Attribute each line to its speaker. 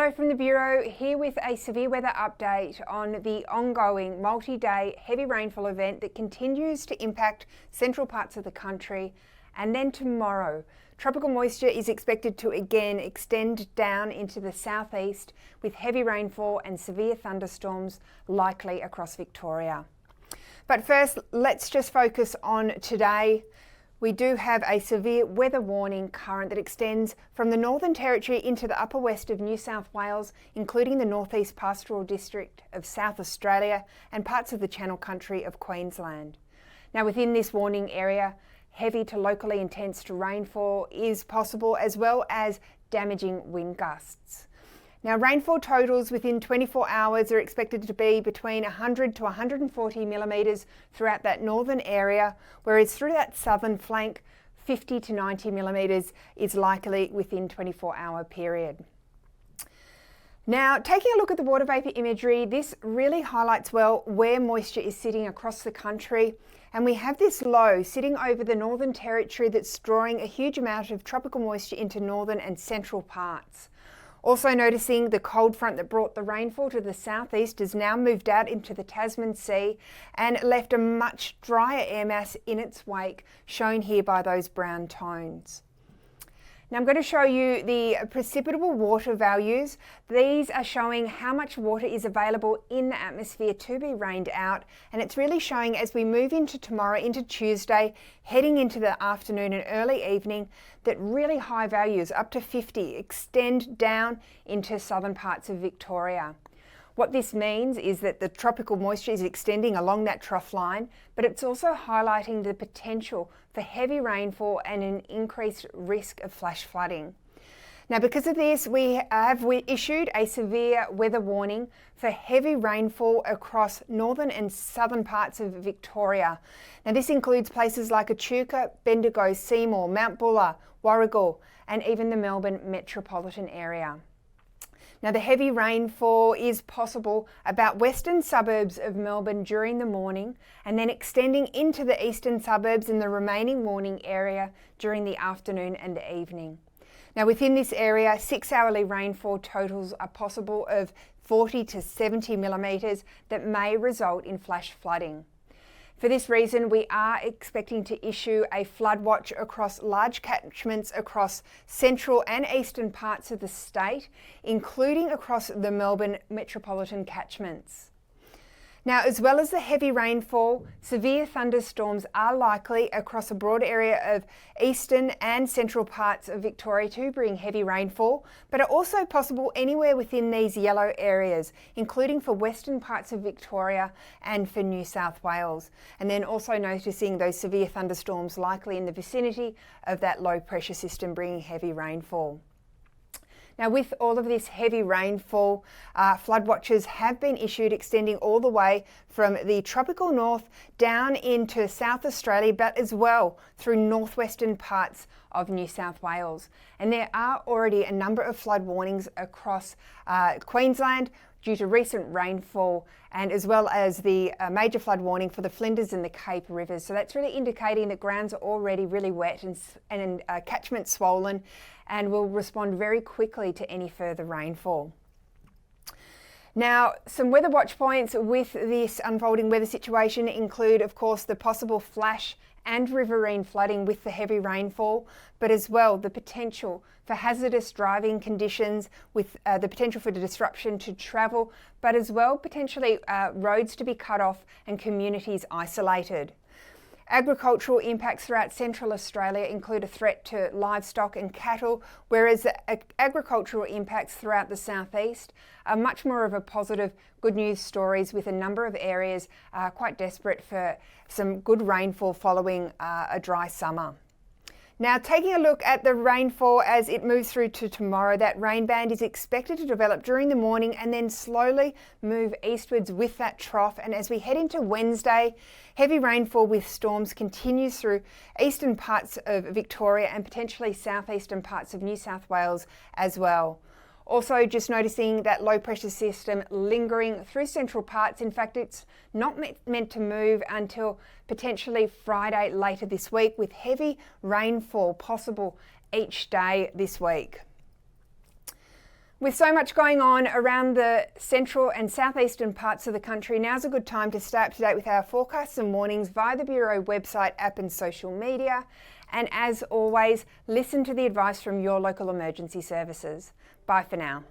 Speaker 1: Hello from the Bureau, here with a severe weather update on the ongoing multi-day heavy rainfall event that continues to impact central parts of the country. And then tomorrow, tropical moisture is expected to again extend down into the southeast with heavy rainfall and severe thunderstorms likely across Victoria. But first, let's just focus on today. We do have a severe weather warning current that extends from the Northern Territory into the upper west of New South Wales, including the Northeast Pastoral District of South Australia and parts of the Channel Country of Queensland. Now, within this warning area, heavy to locally intense rainfall is possible, as well as damaging wind gusts. Now, rainfall totals within 24 hours are expected to be between 100 to 140 millimetres throughout that northern area, whereas through that southern flank, 50 to 90 millimetres is likely within 24-hour period. Now, taking a look at the water vapour imagery, this really highlights well where moisture is sitting across the country. And we have this low sitting over the Northern Territory that's drawing a huge amount of tropical moisture into northern and central parts. Also noticing the cold front that brought the rainfall to the southeast has now moved out into the Tasman Sea and left a much drier air mass in its wake, shown here by those brown tones. Now I'm going to show you the precipitable water values. These are showing how much water is available in the atmosphere to be rained out, and it's really showing as we move into tomorrow, into Tuesday, heading into the afternoon and early evening, that really high values, up to 50, extend down into southern parts of Victoria. What this means is that the tropical moisture is extending along that trough line, but it's also highlighting the potential for heavy rainfall and an increased risk of flash flooding. Now, because of this, we have issued a severe weather warning for heavy rainfall across northern and southern parts of Victoria. Now, this includes places like Echuca, Bendigo, Seymour, Mount Buller, Warragul, and even the Melbourne metropolitan area. Now, the heavy rainfall is possible about western suburbs of Melbourne during the morning and then extending into the eastern suburbs in the remaining warning area during the afternoon and the evening. Now, within this area, 6-hourly rainfall totals are possible of 40 to 70 millimetres that may result in flash flooding. For this reason, we are expecting to issue a flood watch across large catchments across central and eastern parts of the state, including across the Melbourne metropolitan catchments. Now, as well as the heavy rainfall, severe thunderstorms are likely across a broad area of eastern and central parts of Victoria to bring heavy rainfall, but are also possible anywhere within these yellow areas, including for western parts of Victoria and for New South Wales. And then also noticing those severe thunderstorms likely in the vicinity of that low pressure system bringing heavy rainfall. Now, with all of this heavy rainfall, flood watches have been issued extending all the way from the tropical north down into South Australia, but as well through northwestern parts of New South Wales. And there are already a number of flood warnings across Queensland due to recent rainfall, and as well as the major flood warning for the Flinders and the Cape rivers. So that's really indicating that grounds are already really wet and catchment swollen, and will respond very quickly to any further rainfall. Now, some weather watch points with this unfolding weather situation include, of course, the possible flash and riverine flooding with the heavy rainfall, but as well the potential for hazardous driving conditions with the potential for disruption to travel, but as well potentially roads to be cut off and communities isolated. Agricultural impacts throughout Central Australia include a threat to livestock and cattle, whereas the agricultural impacts throughout the southeast are much more of a positive, good news stories, with a number of areas quite desperate for some good rainfall following a dry summer. Now, taking a look at the rainfall as it moves through to tomorrow, that rain band is expected to develop during the morning and then slowly move eastwards with that trough. And as we head into Wednesday, heavy rainfall with storms continues through eastern parts of Victoria and potentially southeastern parts of New South Wales as well. Also, just noticing that low pressure system lingering through central parts. In fact, it's not meant to move until potentially Friday later this week, with heavy rainfall possible each day this week. With so much going on around the central and southeastern parts of the country, now's a good time to stay up to date with our forecasts and warnings via the Bureau website, app and social media. And as always, listen to the advice from your local emergency services. Bye for now.